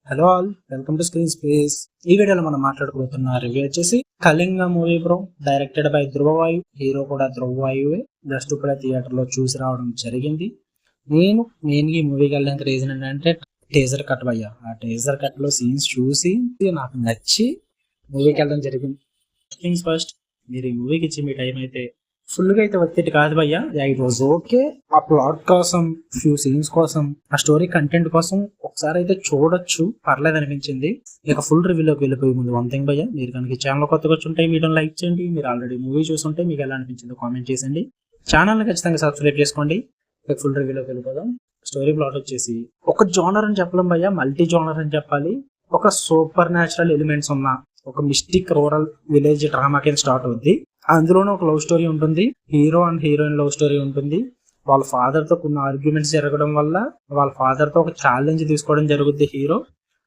Hello all, welcome to screen space. ఈ వీడియోలో మనం మాట్లాడుకుంటున్న రివ్యూ వచ్చేసి Kalinga movie bro. Directed by Dhruva Vayu, hero కూడా ధృవవాయువే. జస్ట్ కూడా థియేటర్ లో చూసి రావడం జరిగింది. నేను మెయిన్ గా ఈ మూవీకి వెళ్ళడానికి రీజన్ ఏంటంటే టేజర్ కట్ భయ్యా. ఆ టేజర్ కట్ లో సీన్స్ చూసి నాకు నచ్చి మూవీకి వెళ్ళడం జరిగింది. థింగ్స్ ఫస్ట్, మీరు ఈ మూవీకి ఇచ్చి మీ టైం అయితే ఫుల్ గా అయితే వచ్చేది కాదు భయ్యా. It was okay. ఆ ప్లాట్ కోసం, ఫ్యూ సీన్స్ కోసం, ఆ స్టోరీ కంటెంట్ కోసం ఒకసారి అయితే చూడొచ్చు, పర్లేదు అనిపించింది. ఇక ఫుల్ రివ్యూలోకి వెళ్ళిపోయి ముందు వన్ థింగ్ భయ్యా, మీరు కనుక ఈ ఛానల్ కొత్తగా వచ్చుంటే వీడియోని లైక్ చేయండి. మీరు ఆల్రెడీ మూవీ చూసుంటే మీకు ఎలా అనిపించిందో కామెంట్ చేయండి. ఛానల్ ఖచ్చితంగా సబ్స్క్రైబ్ చేసుకోండి. ఇక ఫుల్ రివ్యూలోకి వెళ్ళిపోదాం. స్టోరీ ప్లాట్ వచ్చేసి ఒక జోనర్ అని చెప్పలేం భయ్యా, మల్టీ జోనర్ అని చెప్పాలి. ఒక సూపర్ న్యాచురల్ ఎలిమెంట్స్ ఉన్న ఒక మిస్టిక్ రూరల్ విలేజ్ డ్రామా కింద స్టార్ట్ అవుద్ది. అందులోనే ఒక లవ్ స్టోరీ ఉంటుంది. Hero and heroine love story ఉంటుంది. వాళ్ళ ఫాదర్ తో కొన్ని ఆర్గ్యుమెంట్స్ జరగడం వల్ల వాళ్ళ ఫాదర్ తో ఒక ఛాలెంజ్ తీసుకోవడం జరుగుద్ది హీరో.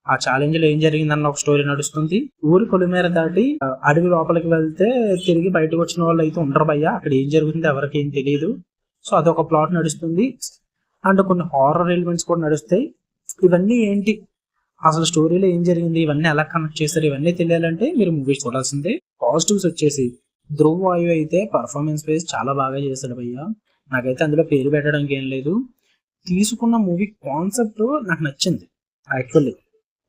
ఆ ఛాలెంజ్ లో ఏం జరిగిందన్న ఒక స్టోరీ నడుస్తుంది. ఊరి కొలిమేర దాటి అడవి లోపలికి వెళ్తే తిరిగి బయటకు వచ్చిన వాళ్ళు అయితే ఉండరు భయ్యా. అక్కడ ఏం జరుగుతుంది ఎవరికి ఏం తెలియదు. సో అదొక ప్లాట్ నడుస్తుంది. అండ్ కొన్ని హారర్ ఎలిమెంట్స్ కూడా నడుస్తాయి. ఇవన్నీ ఏంటి, అసలు స్టోరీలో ఏం జరిగింది, ఇవన్నీ ఎలా కనెక్ట్ చేస్తారు, ఇవన్నీ తెలియాలంటే మీరు మూవీ చూడాల్సిందే. పాజిటివ్స్ వచ్చేసి ధృవవాయు అయితే పర్ఫార్మెన్స్ వైజ్ చాలా బాగా చేశాడు భయ్యా. నాకైతే అందులో పేరు పెట్టడానికి ఏం లేదు. తీసుకున్న మూవీ కాన్సెప్ట్ నాకు నచ్చింది యాక్చువల్లీ.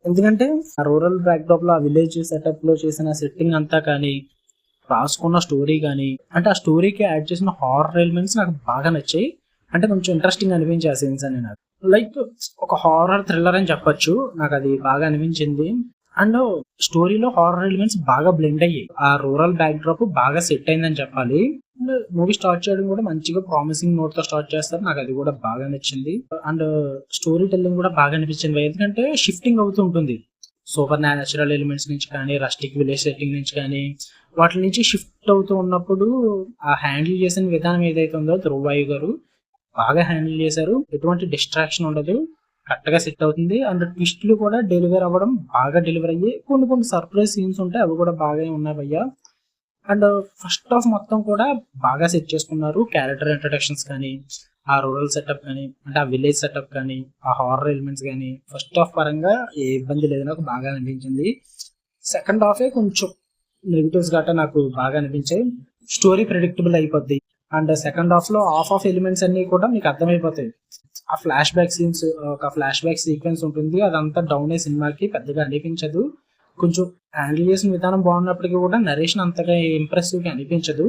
ఎందుకంటే ఆ రూరల్ బ్యాక్డ్రాప్ లో, ఆ విలేజ్ సెటప్ లో చేసిన సెట్టింగ్ అంతా కానీ, రాసుకున్న స్టోరీ కానీ, అంటే ఆ స్టోరీకి యాడ్ చేసిన హారర్ ఎలిమెంట్స్ నాకు బాగా నచ్చాయి. అంటే కొంచెం ఇంట్రెస్టింగ్ అనిపించే ఆ సీన్స్ అని నాకు లైక్ ఒక హారర్ థ్రిల్లర్ అని చెప్పొచ్చు. నాకు అది బాగా అనిపించింది. అండ్ స్టోరీలో హారర్ ఎలిమెంట్స్ బాగా బ్లెండ్ అయ్యాయి. ఆ రూరల్ బ్యాక్ డ్రాప్ బాగా సెట్ అయిందని చెప్పాలి. అండ్ మూవీ స్టార్ట్ చేయడం కూడా మంచిగా ప్రామిసింగ్ నోట్ తో స్టార్ట్ చేస్తారు. నాకు అది కూడా బాగా నచ్చింది. అండ్ స్టోరీ టెల్లింగ్ కూడా బాగా అనిపించింది. ఎందుకంటే షిఫ్టింగ్ అవుతూ ఉంటుంది. సూపర్ న్యాచురల్ ఎలిమెంట్స్ నుంచి కానీ, రస్టిక్ విలేజ్ సెట్టింగ్ నుంచి కానీ, వాటి నుంచి షిఫ్ట్ అవుతూ ఉన్నప్పుడు ఆ హ్యాండిల్ చేసిన విధానం ఏదైతే ఉందో ధృవవాయు గారు బాగా హ్యాండిల్ చేశారు. ఎటువంటి డిస్ట్రాక్షన్ ఉండదు, కరెక్ట్ గా సెట్ అవుతుంది. అండ్ ట్విస్ట్లు కూడా డెలివర్ అవ్వడం బాగా డెలివర్ అయ్యి, కొన్ని సర్ప్రైజ్ సీన్స్ ఉంటాయి, అవి కూడా బాగానే ఉన్నాయి భయ్యా. అండ్ ఫస్ట్ హాఫ్ మొత్తం కూడా బాగా సెట్ చేసుకున్నారు. క్యారెక్టర్ ఇంట్రడక్షన్స్ కానీ, ఆ రూరల్ సెటప్ కానీ, అంటే ఆ విలేజ్ సెటప్ కానీ, ఆ హారర్ ఎలిమెంట్స్ కానీ, ఫస్ట్ హాఫ్ పరంగా ఏ ఇబ్బంది లేదు, నాకు బాగా అనిపించింది. సెకండ్ హాఫే కొంచెం నెగిటివ్స్ గట్రా నాకు బాగా అనిపించాయి. స్టోరీ ప్రెడిక్టబుల్ అయిపోద్ది. అండ్ సెకండ్ హాఫ్ లో ఆఫ్ ఎలిమెంట్స్ అన్ని కూడా మీకు అర్థమైపోతాయి. ఆ ఫ్లాష్ బ్యాక్ సీన్స్, ఒక ఫ్లాష్ బ్యాక్ సీక్వెన్స్ ఉంటుంది, అదంతా డౌన్ అయ్యే సినిమాకి పెద్దగా అనిపించదు. కొంచెం హ్యాండిల్ చేసిన విధానం బాగున్నప్పటికీ కూడా నరేషన్ అంతగా ఇంప్రెసివ్ గా అనిపించదు.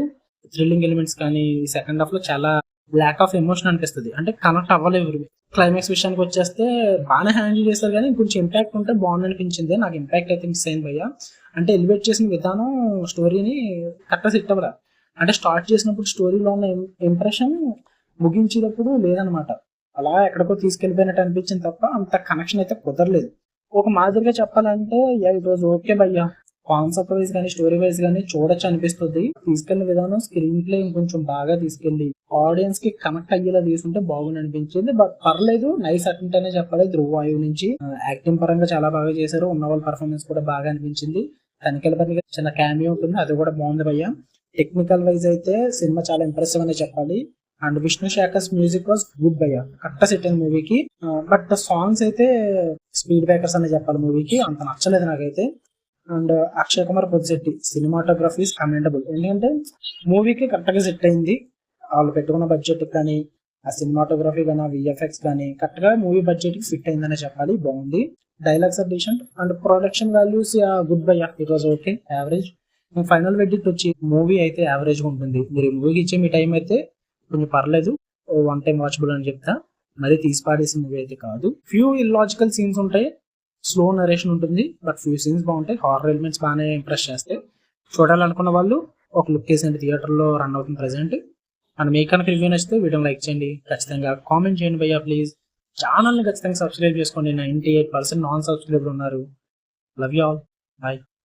థ్రిల్లింగ్ ఎలిమెంట్స్ కానీ సెకండ్ హాఫ్ లో చాలా ల్యాక్ ఆఫ్ ఎమోషన్ అనిపిస్తుంది. అంటే కనెక్ట్ అవ్వలేరు. క్లైమాక్స్ విషయానికి వచ్చేస్తే బాగానే హ్యాండిల్ చేస్తారు కానీ కొంచెం ఇంపాక్ట్ ఉంటే బాగుంది అనిపించింది. నాకు ఇంపాక్ట్ అయితే మిస్ అయింది భయ్యా. అంటే ఎలివేట్ చేసిన విధానం స్టోరీని కరెక్ట్గా సెట్ అవ్వరా. అంటే స్టార్ట్ చేసినప్పుడు స్టోరీలో ఉన్న ఇంప్రెషన్ ముగించేటప్పుడు లేదనమాట. అలా ఎక్కడికో తీసుకెళ్లిపోయినట్టు అనిపించింది తప్ప అంత కనెక్షన్ అయితే కుదరలేదు. ఒక మాదిరిగా చెప్పాలంటే ఇట్ వాజ్ ఓకే భయ్యా. కాన్సెప్ట్ వైజ్ కానీ, స్టోరీ వైజ్ కానీ చూడొచ్చు అనిపిస్తుంది. తీసుకెళ్లిన విధానం, స్క్రీన్ ప్లే ఇంకొంచెం బాగా తీసుకెళ్లి ఆడియన్స్ కి కనెక్ట్ అయ్యేలా తీసుకుంటే బాగుంది అనిపించింది. బట్ పర్లేదు, నైస్ అటెంప్ట్ అనే చెప్పాలి ధృవవాయు నుంచి. యాక్టింగ్ పరంగా చాలా బాగా చేశారు. ఉన్న వాళ్ళ పర్ఫార్మెన్స్ కూడా బాగా అనిపించింది. తనిఖీల పరంగా చిన్న క్యామియో ఉంటుంది, అది కూడా బాగుంది భయ్యా. టెక్నికల్ వైజ్ అయితే సినిమా చాలా ఇంప్రెసివ్ అనే చెప్పాలి. And Vishnu Sekhar's music was good భయ్యా, కరెక్ట్ సెట్ అయిన మూవీకి. బట్ సాంగ్స్ అయితే స్పీడ్ బ్రేకర్స్ అనే చెప్పాలి మూవీకి, అంత నచ్చలేదు నాకైతే. And Akshay Kumar Poddusetti cinematography commendable. ఎందుకంటే మూవీకి కరెక్ట్ గా సెట్ అయింది. వాళ్ళు పెట్టుకున్న బడ్జెట్ కానీ, ఆ సినిమాటోగ్రఫీ కానీ, విఎఫ్ఎక్స్ కానీ కరెక్ట్ గా మూవీ బడ్జెట్ కి ఫిట్ అయిందనే చెప్పాలి. బాగుంది. Dialogues are decent and production values good భయ్యా. It was okay, average. Final వెడ్డిట్ వచ్చి మూవీ అయితే యావరేజ్ గా ఉంటుంది. మీరు ఈ మూవీకి ఇచ్చే మీ టైం అయితే కొంచెం పర్లేదు, వన్ టైం వాచబుల్ అని చెప్తా. మరి తీసి పాడేసిన మూవీ అయితే కాదు. ఫ్యూ ఇల్లాజికల్ సీన్స్ ఉంటాయి, స్లో నరేషన్ ఉంటుంది, బట్ ఫ్యూ సీన్స్ బాగుంటాయి. హారర్ ఎలిమెంట్స్ బాగానే ఇంప్రెస్ చేస్తాయి. చూడాలనుకున్న వాళ్ళు ఒక లుక్ వేసేయండి. థియేటర్ లో రన్ అవుతుంది ప్రెసెంట్. అండ్ మీకు కనుక రివ్యూ నచ్చితే వీడియోని లైక్ చేయండి, ఖచ్చితంగా కామెంట్ చేయండి భయ్యా ప్లీజ్. ఛానల్ని ఖచ్చితంగా సబ్స్క్రైబ్ చేసుకోండి. 98% నాన్ సబ్స్క్రైబర్ ఉన్నారు. Love you all, bye.